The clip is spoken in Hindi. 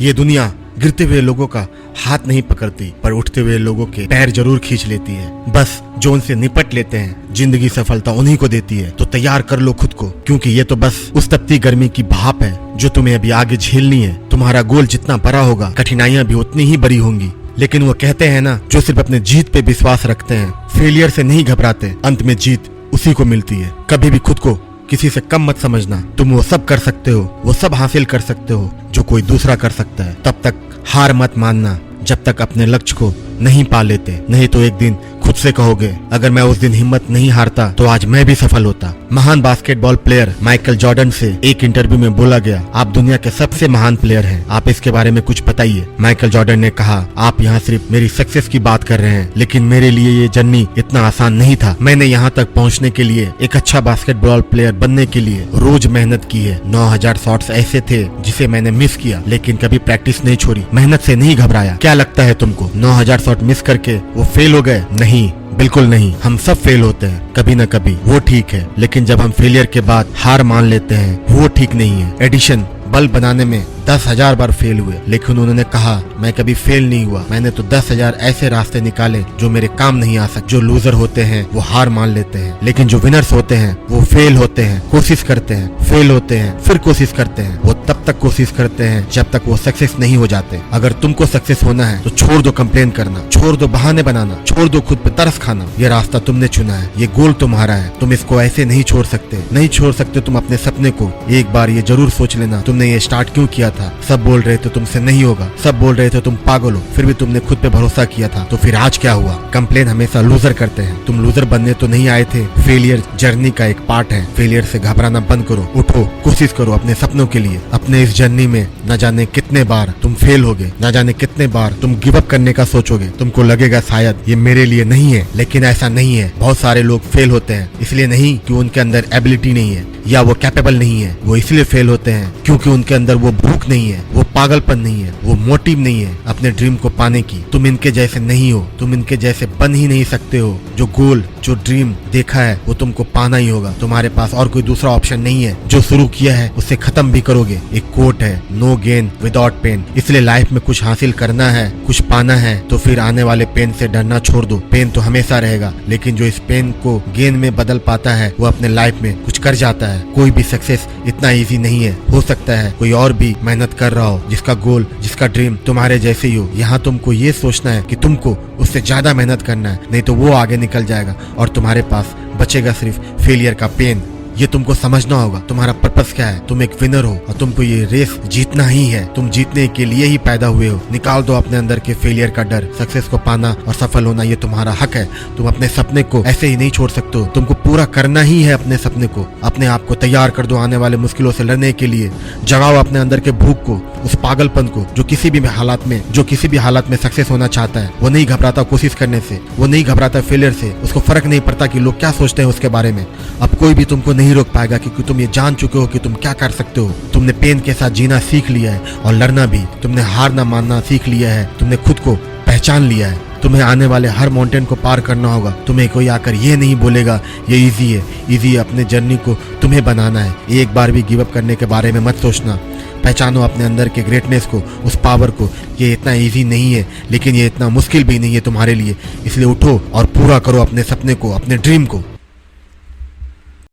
ये दुनिया गिरते हुए लोगों का हाथ नहीं पकड़ती, पर उठते हुए लोगों के पैर जरूर खींच लेती है। बस जो उनसे निपट लेते हैं, जिंदगी सफलता उन्हीं को देती है। तो तैयार कर लो खुद को, क्योंकि ये तो बस उस तपती गर्मी की भाप है जो तुम्हें अभी आगे झेलनी है। तुम्हारा गोल जितना बड़ा होगा, कठिनाइयां भी उतनी ही बड़ी होंगी। लेकिन वो कहते हैं ना, जो सिर्फ अपने जीत पे विश्वास रखते हैं, फेलियर से नहीं घबराते, अंत में जीत उसी को मिलती है। कभी भी खुद को किसी से कम मत समझना। तुम वो सब कर सकते हो, वो सब हासिल कर सकते हो जो कोई दूसरा कर सकता है। तब तक हार मत मानना जब तक अपने लक्ष्य को नहीं पा लेते। नहीं तो एक दिन खुद से कहोगे, अगर मैं उस दिन हिम्मत नहीं हारता तो आज मैं भी सफल होता। महान बास्केटबॉल प्लेयर माइकल जॉर्डन से एक इंटरव्यू में बोला गया, आप दुनिया के सबसे महान प्लेयर हैं, आप इसके बारे में कुछ बताइए। माइकल जॉर्डन ने कहा, आप यहाँ सिर्फ मेरी सक्सेस की बात कर रहे हैं, लेकिन मेरे लिए ये जर्नी इतना आसान नहीं था। मैंने यहाँ तक पहुँचने के लिए, एक अच्छा बास्केटबॉल प्लेयर बनने के लिए रोज मेहनत की है। 9000 शॉट्स ऐसे थे जिसे मैंने मिस किया, लेकिन कभी प्रैक्टिस नहीं छोड़ी, मेहनत से नहीं घबराया। क्या लगता है तुमको 9000 शॉट मिस करके वो फेल हो गए? नहीं, बिल्कुल नहीं। हम सब फेल होते हैं कभी न कभी, वो ठीक है, लेकिन जब हम फेलियर के बाद हार मान लेते हैं, वो ठीक नहीं है। एडिशन बल्ब बनाने में 10,000 बार फेल हुए, लेकिन उन्होंने कहा, मैं कभी फेल नहीं हुआ, मैंने तो 10,000 ऐसे रास्ते निकाले जो मेरे काम नहीं आ सकते। जो लूजर होते हैं वो हार मान लेते हैं, लेकिन जो विनर्स होते हैं वो फेल होते हैं, कोशिश करते हैं, फेल होते हैं, फिर कोशिश करते हैं। वो तब तक कोशिश करते हैं जब तक वो सक्सेस नहीं हो जाते। अगर तुमको सक्सेस होना है तो छोड़ दो कंप्लेन करना, छोड़ दो बहाने बनाना, छोड़ दो खुद पे तरस खाना। ये रास्ता तुमने चुना है, ये गोल तुम्हारा है, तुम इसको ऐसे नहीं छोड़ सकते, नहीं छोड़ सकते तुम अपने सपने को। एक बार ये जरूर सोच लेना, तुमने ये स्टार्ट क्यों किया था। सब बोल रहे थे तुमसे नहीं होगा, सब बोल रहे थे तुम पागल हो, फिर भी तुमने खुद पे भरोसा किया था, तो फिर आज क्या हुआ। कंप्लेन हमेशा लूजर करते हैं, तुम लूजर बनने तो नहीं आए थे। फेलियर जर्नी का एक पार्ट है, फेलियर से घबराना बंद करो, उठो, कोशिश करो अपने सपनों के लिए। अपने इस जर्नी में न जाने कितने बार तुम फेल होगे, न जाने कितने बार तुम गिव अप करने का सोचोगे। तुमको लगेगा शायद ये मेरे लिए नहीं है, लेकिन ऐसा नहीं है। बहुत सारे लोग फेल होते हैं इसलिए नहीं कि उनके अंदर एबिलिटी नहीं है या वो कैपेबल नहीं है, वो इसलिए फेल होते हैं क्योंकि उनके अंदर वो भूख नहीं है, वो पागलपन नहीं है, वो मोटिव नहीं है अपने ड्रीम को पाने की। तुम इनके जैसे नहीं हो, तुम इनके जैसे बन ही नहीं सकते हो। जो गोल, जो ड्रीम देखा है वो तुमको पाना ही होगा, तुम्हारे पास और कोई दूसरा ऑप्शन नहीं है। जो शुरू किया है उसे खत्म भी करोगे। एक कोट है, नो गेन विदाउट पेन। इसलिए लाइफ में कुछ हासिल करना है, कुछ पाना है, तो फिर आने वाले पेन से डरना छोड़ दो। पेन तो हमेशा रहेगा, लेकिन जो इस पेन को गेन में बदल पाता है वो अपने लाइफ में कुछ कर जाता है। कोई भी सक्सेस इतना इजी नहीं है, हो सकता है कोई और भी मेहनत कर रहा हो, जिसका गोल, जिसका ड्रीम तुम्हारे जैसे ही हो। यहाँ तुमको ये सोचना है कि तुमको उससे ज्यादा मेहनत करना है, नहीं तो वो आगे निकल जाएगा और तुम्हारे पास बचेगा सिर्फ फेलियर का पेन। ये तुमको समझना होगा, तुम्हारा पर्पस क्या है। तुम एक विनर हो और तुमको ये रेस जीतना ही है, तुम जीतने के लिए ही पैदा हुए हो। निकाल दो अपने अंदर के फेलियर का डर। सक्सेस को पाना और सफल होना ये तुम्हारा हक है। तुम अपने सपने को ऐसे ही नहीं छोड़ सकते हो, तुमको पूरा करना ही है अपने सपने को। अपने आप को तैयार कर दो आने वाले मुश्किलों से लड़ने के लिए। जगाओ अपने अंदर के भूख को, उस पागलपन को जो किसी भी हालत में सक्सेस होना चाहता है। वो नहीं घबराता कोशिश करने से, वो नहीं घबराता फेलियर से, उसको फर्क नहीं पड़ता कि लोग क्या सोचते हैं उसके बारे में। अब कोई भी तुमको नहीं रोक पाएगा, क्योंकि तुम ये जान चुके हो कि तुम क्या कर सकते हो। तुमने पेन के साथ जीना सीख लिया है और लड़ना भी। तुमने हार ना मानना सीख लिया है, तुमने खुद को पहचान लिया है। तुम्हें आने वाले हर माउंटेन को पार करना होगा। तुम्हें कोई आकर ये नहीं बोलेगा ये इजी है। इजी अपने जर्नी को तुम्हें बनाना है। एक बार भी गिव अप करने के बारे में मत सोचना। पहचानो अपने अंदर के ग्रेटनेस को, उस पावर को। ये इतना इजी नहीं है, लेकिन ये इतना मुश्किल भी नहीं है तुम्हारे लिए। इसलिए उठो और पूरा करो अपने सपने को, अपने ड्रीम को।